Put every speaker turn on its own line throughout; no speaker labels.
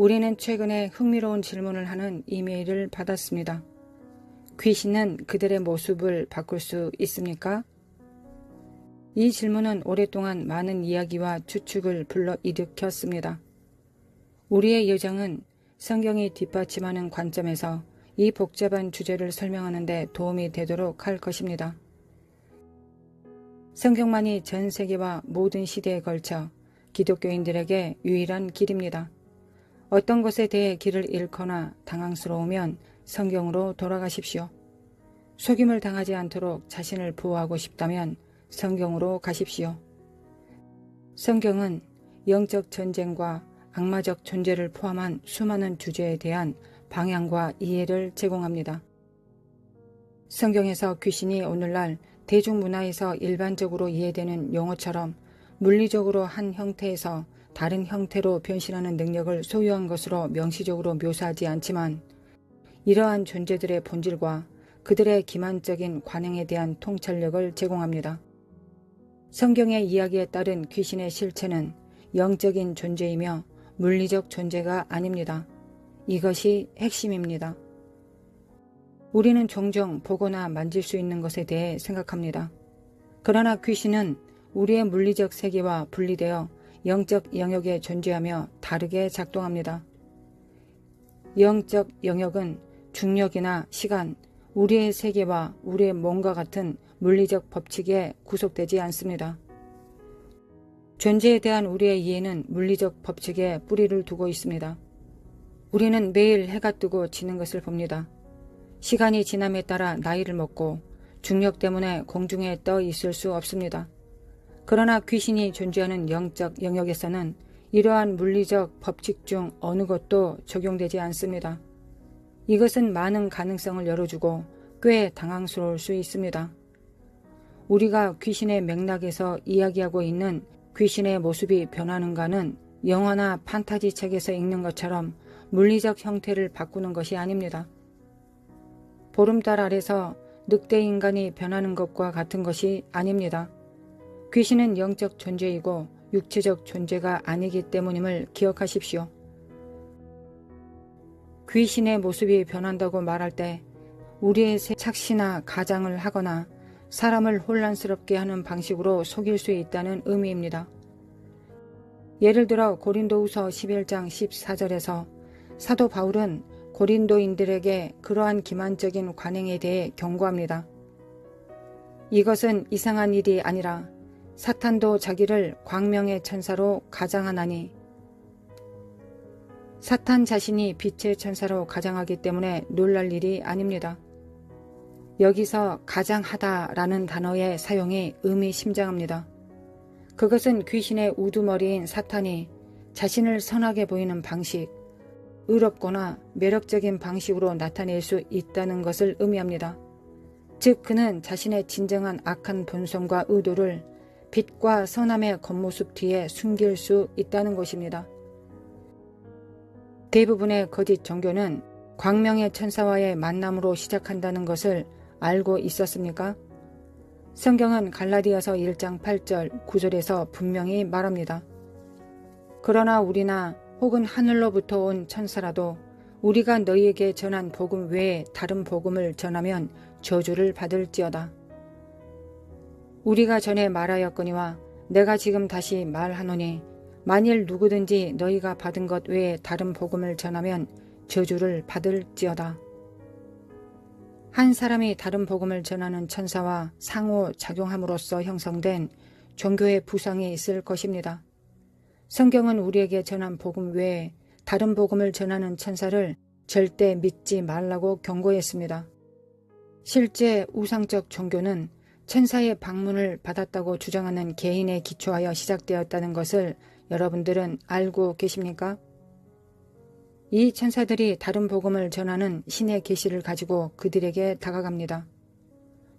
우리는 최근에 흥미로운 질문을 하는 이메일을 받았습니다. 귀신은 그들의 모습을 바꿀 수 있습니까? 이 질문은 오랫동안 많은 이야기와 추측을 불러일으켰습니다. 우리의 예정은 성경이 뒷받침하는 관점에서 이 복잡한 주제를 설명하는 데 도움이 되도록 할 것입니다. 성경만이 전 세계와 모든 시대에 걸쳐 기독교인들에게 유일한 길입니다. 어떤 것에 대해 길을 잃거나 당황스러우면 성경으로 돌아가십시오. 속임을 당하지 않도록 자신을 보호하고 싶다면 성경으로 가십시오. 성경은 영적 전쟁과 악마적 존재를 포함한 수많은 주제에 대한 방향과 이해를 제공합니다. 성경에서 귀신이 오늘날 대중문화에서 일반적으로 이해되는 용어처럼 물리적으로 한 형태에서 다른 형태로 변신하는 능력을 소유한 것으로 명시적으로 묘사하지 않지만 이러한 존재들의 본질과 그들의 기만적인 관행에 대한 통찰력을 제공합니다. 성경의 이야기에 따른 귀신의 실체는 영적인 존재이며 물리적 존재가 아닙니다. 이것이 핵심입니다. 우리는 종종 보거나 만질 수 있는 것에 대해 생각합니다. 그러나 귀신은 우리의 물리적 세계와 분리되어 영적 영역에 존재하며 다르게 작동합니다. 영적 영역은 중력이나 시간, 우리의 세계와 우리의 몸과 같은 물리적 법칙에 구속되지 않습니다. 존재에 대한 우리의 이해는 물리적 법칙에 뿌리를 두고 있습니다. 우리는 매일 해가 뜨고 지는 것을 봅니다. 시간이 지남에 따라 나이를 먹고 중력 때문에 공중에 떠 있을 수 없습니다. 그러나 귀신이 존재하는 영적 영역에서는 이러한 물리적 법칙 중 어느 것도 적용되지 않습니다. 이것은 많은 가능성을 열어주고 꽤 당황스러울 수 있습니다. 우리가 귀신의 맥락에서 이야기하고 있는 귀신의 모습이 변하는가는 영화나 판타지 책에서 읽는 것처럼 물리적 형태를 바꾸는 것이 아닙니다. 보름달 아래서 늑대 인간이 변하는 것과 같은 것이 아닙니다. 귀신은 영적 존재이고 육체적 존재가 아니기 때문임을 기억하십시오. 귀신의 모습이 변한다고 말할 때 우리의 착시나 가장을 하거나 사람을 혼란스럽게 하는 방식으로 속일 수 있다는 의미입니다. 예를 들어 고린도후서 11장 14절에서 사도 바울은 고린도인들에게 그러한 기만적인 관행에 대해 경고합니다. 이것은 이상한 일이 아니라 사탄도 자기를 광명의 천사로 가장하나니 사탄 자신이 빛의 천사로 가장하기 때문에 놀랄 일이 아닙니다. 여기서 가장하다라는 단어의 사용이 의미심장합니다. 그것은 귀신의 우두머리인 사탄이 자신을 선하게 보이는 방식, 의롭거나 매력적인 방식으로 나타낼 수 있다는 것을 의미합니다. 즉 그는 자신의 진정한 악한 본성과 의도를 빛과 선함의 겉모습 뒤에 숨길 수 있다는 것입니다. 대부분의 거짓 종교는 광명의 천사와의 만남으로 시작한다는 것을 알고 있었습니까? 성경은 갈라디아서 1장 8절 9절에서 분명히 말합니다. 그러나 우리나 혹은 하늘로부터 온 천사라도 우리가 너희에게 전한 복음 외에 다른 복음을 전하면 저주를 받을지어다. 우리가 전에 말하였거니와 내가 지금 다시 말하노니 만일 누구든지 너희가 받은 것 외에 다른 복음을 전하면 저주를 받을지어다. 한 사람이 다른 복음을 전하는 천사와 상호작용함으로써 형성된 종교의 부상이 있을 것입니다. 성경은 우리에게 전한 복음 외에 다른 복음을 전하는 천사를 절대 믿지 말라고 경고했습니다. 실제 우상적 종교는 천사의 방문을 받았다고 주장하는 개인에 기초하여 시작되었다는 것을 여러분들은 알고 계십니까? 이 천사들이 다른 복음을 전하는 신의 계시를 가지고 그들에게 다가갑니다.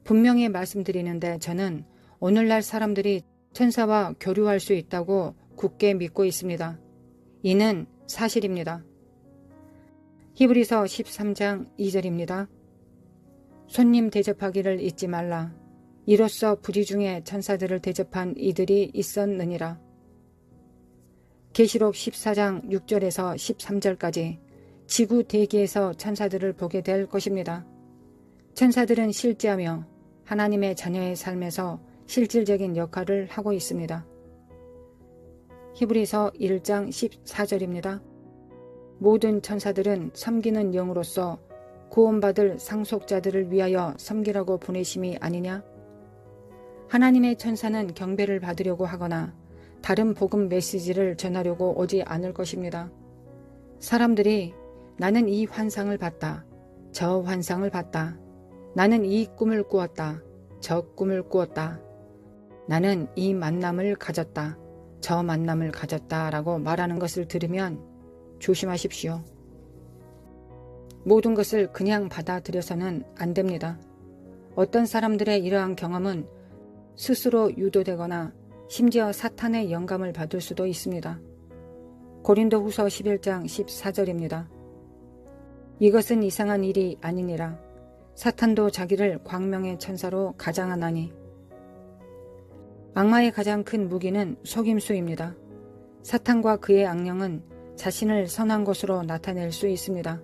분명히 말씀드리는데 저는 오늘날 사람들이 천사와 교류할 수 있다고 굳게 믿고 있습니다. 이는 사실입니다. 히브리서 13장 2절입니다. 손님 대접하기를 잊지 말라. 이로써 부지 중에 천사들을 대접한 이들이 있었느니라. 계시록 14장 6절에서 13절까지 지구 대기에서 천사들을 보게 될 것입니다. 천사들은 실제하며 하나님의 자녀의 삶에서 실질적인 역할을 하고 있습니다. 히브리서 1장 14절입니다. 모든 천사들은 섬기는 영으로서 구원받을 상속자들을 위하여 섬기라고 보내심이 아니냐? 하나님의 천사는 경배를 받으려고 하거나 다른 복음 메시지를 전하려고 오지 않을 것입니다. 사람들이 나는 이 환상을 봤다. 저 환상을 봤다. 나는 이 꿈을 꾸었다. 저 꿈을 꾸었다. 나는 이 만남을 가졌다. 저 만남을 가졌다 라고 말하는 것을 들으면 조심하십시오. 모든 것을 그냥 받아들여서는 안 됩니다. 어떤 사람들의 이러한 경험은 스스로 유도되거나 심지어 사탄의 영감을 받을 수도 있습니다. 고린도후서 11장 14절입니다. 이것은 이상한 일이 아니니라. 사탄도 자기를 광명의 천사로 가장하나니. 악마의 가장 큰 무기는 속임수입니다. 사탄과 그의 악령은 자신을 선한 것으로 나타낼 수 있습니다.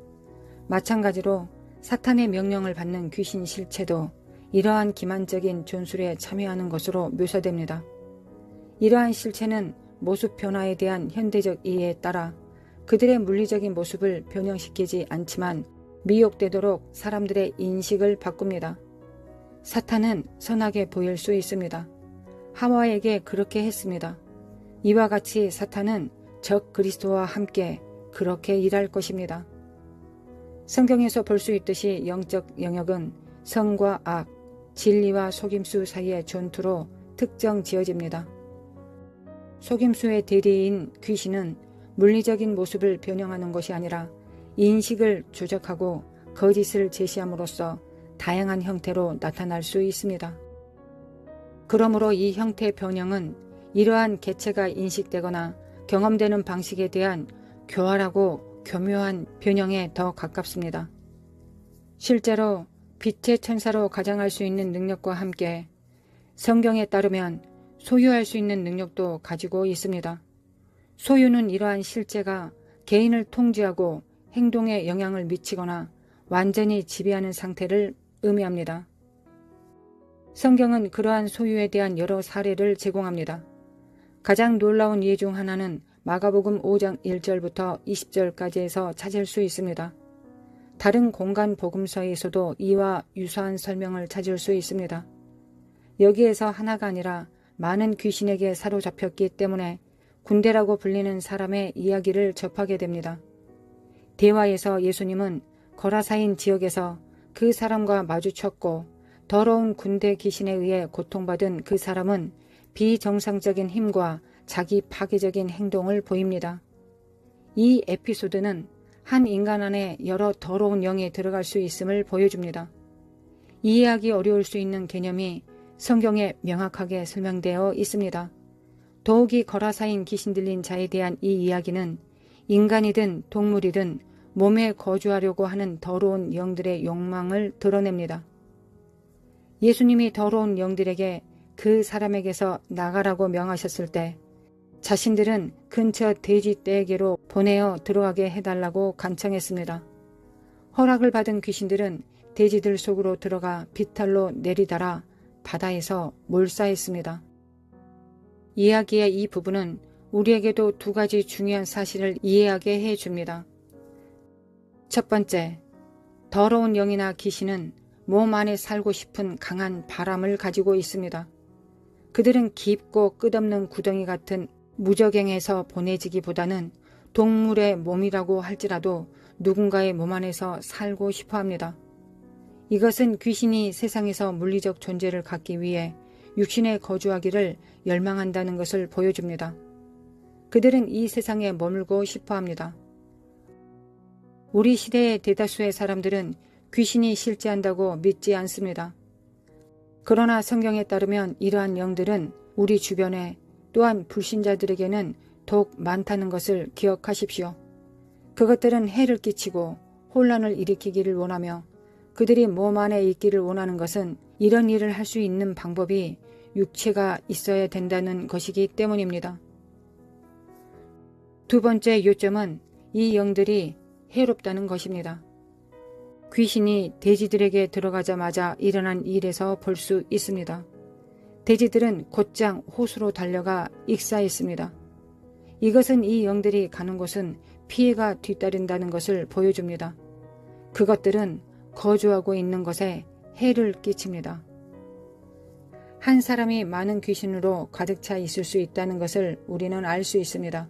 마찬가지로 사탄의 명령을 받는 귀신 실체도 이러한 기만적인 존술에 참여하는 것으로 묘사됩니다. 이러한 실체는 모습 변화에 대한 현대적 이해에 따라 그들의 물리적인 모습을 변형시키지 않지만 미혹되도록 사람들의 인식을 바꿉니다. 사탄은 선하게 보일 수 있습니다. 하와에게 그렇게 했습니다. 이와 같이 사탄은 적 그리스도와 함께 그렇게 일할 것입니다. 성경에서 볼 수 있듯이 영적 영역은 선과 악, 진리와 속임수 사이의 전투로 특정 지어집니다. 속임수의 대리인 귀신은 물리적인 모습을 변형하는 것이 아니라 인식을 조작하고 거짓을 제시함으로써 다양한 형태로 나타날 수 있습니다. 그러므로 이 형태 변형은 이러한 개체가 인식되거나 경험되는 방식에 대한 교활하고 교묘한 변형에 더 가깝습니다. 실제로 빛의 천사로 가장할 수 있는 능력과 함께 성경에 따르면 소유할 수 있는 능력도 가지고 있습니다. 소유는 이러한 실제가 개인을 통제하고 행동에 영향을 미치거나 완전히 지배하는 상태를 의미합니다. 성경은 그러한 소유에 대한 여러 사례를 제공합니다. 가장 놀라운 예 중 하나는 마가복음 5장 1절부터 20절까지에서 찾을 수 있습니다. 다른 공간 복음서에서도 이와 유사한 설명을 찾을 수 있습니다. 여기에서 하나가 아니라 많은 귀신에게 사로잡혔기 때문에 군대라고 불리는 사람의 이야기를 접하게 됩니다. 대화에서 예수님은 거라사인 지역에서 그 사람과 마주쳤고 더러운 군대 귀신에 의해 고통받은 그 사람은 비정상적인 힘과 자기 파괴적인 행동을 보입니다. 이 에피소드는 한 인간 안에 여러 더러운 영이 들어갈 수 있음을 보여줍니다. 이해하기 어려울 수 있는 개념이 성경에 명확하게 설명되어 있습니다. 더욱이 거라사인 귀신 들린 자에 대한 이 이야기는 인간이든 동물이든 몸에 거주하려고 하는 더러운 영들의 욕망을 드러냅니다. 예수님이 더러운 영들에게 그 사람에게서 나가라고 명하셨을 때 자신들은 근처 돼지 떼에게로 보내어 들어가게 해달라고 간청했습니다. 허락을 받은 귀신들은 돼지들 속으로 들어가 비탈로 내리달아 바다에서 몰사했습니다. 이야기의 이 부분은 우리에게도 두 가지 중요한 사실을 이해하게 해줍니다. 첫 번째, 더러운 영이나 귀신은 몸 안에 살고 싶은 강한 바람을 가지고 있습니다. 그들은 깊고 끝없는 구덩이 같은 무적행에서 보내지기보다는 동물의 몸이라고 할지라도 누군가의 몸 안에서 살고 싶어 합니다. 이것은 귀신이 세상에서 물리적 존재를 갖기 위해 육신에 거주하기를 열망한다는 것을 보여줍니다. 그들은 이 세상에 머물고 싶어 합니다. 우리 시대의 대다수의 사람들은 귀신이 실제한다고 믿지 않습니다. 그러나 성경에 따르면 이러한 영들은 우리 주변에 또한 불신자들에게는 더욱 많다는 것을 기억하십시오. 그것들은 해를 끼치고 혼란을 일으키기를 원하며 그들이 몸 안에 있기를 원하는 것은 이런 일을 할 수 있는 방법이 육체가 있어야 된다는 것이기 때문입니다. 두 번째 요점은 이 영들이 해롭다는 것입니다. 귀신이 돼지들에게 들어가자마자 일어난 일에서 볼 수 있습니다. 돼지들은 곧장 호수로 달려가 익사했습니다. 이것은 이 영들이 가는 곳은 피해가 뒤따른다는 것을 보여줍니다. 그것들은 거주하고 있는 것에 해를 끼칩니다. 한 사람이 많은 귀신으로 가득 차 있을 수 있다는 것을 우리는 알 수 있습니다.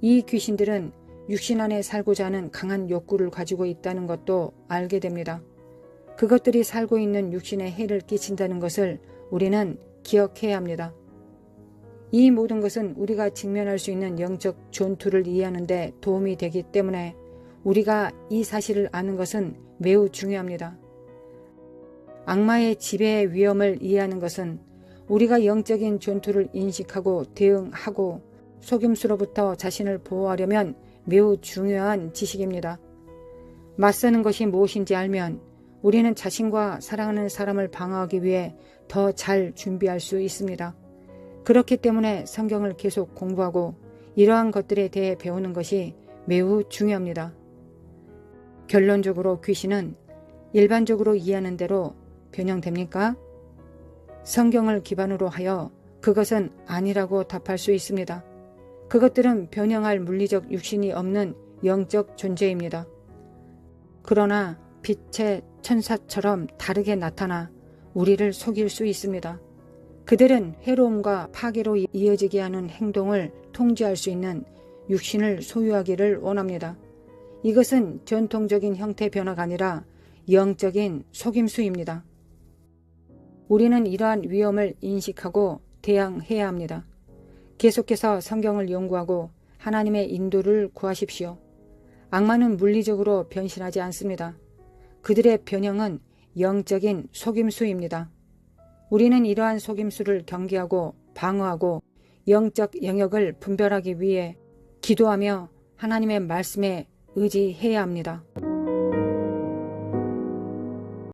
이 귀신들은 육신 안에 살고자 하는 강한 욕구를 가지고 있다는 것도 알게 됩니다. 그것들이 살고 있는 육신에 해를 끼친다는 것을 우리는 기억해야 합니다. 이 모든 것은 우리가 직면할 수 있는 영적 전투를 이해하는 데 도움이 되기 때문에 우리가 이 사실을 아는 것은 매우 중요합니다. 악마의 지배의 위험을 이해하는 것은 우리가 영적인 전투를 인식하고 대응하고 속임수로부터 자신을 보호하려면 매우 중요한 지식입니다. 맞서는 것이 무엇인지 알면 우리는 자신과 사랑하는 사람을 방어하기 위해 더 잘 준비할 수 있습니다. 그렇기 때문에 성경을 계속 공부하고 이러한 것들에 대해 배우는 것이 매우 중요합니다. 결론적으로 귀신은 일반적으로 이해하는 대로 변형됩니까? 성경을 기반으로 하여 그것은 아니라고 답할 수 있습니다. 그것들은 변형할 물리적 육신이 없는 영적 존재입니다. 그러나 빛의 천사처럼 다르게 나타나 우리를 속일 수 있습니다. 그들은 해로움과 파괴로 이어지게 하는 행동을 통제할 수 있는 육신을 소유하기를 원합니다. 이것은 전통적인 형태 변화가 아니라 영적인 속임수입니다. 우리는 이러한 위험을 인식하고 대항해야 합니다. 계속해서 성경을 연구하고 하나님의 인도를 구하십시오. 악마는 물리적으로 변신하지 않습니다. 그들의 변형은 영적인 속임수입니다. 우리는 이러한 속임수를 경계하고 방어하고 영적 영역을 분별하기 위해 기도하며 하나님의 말씀에 의지해야 합니다.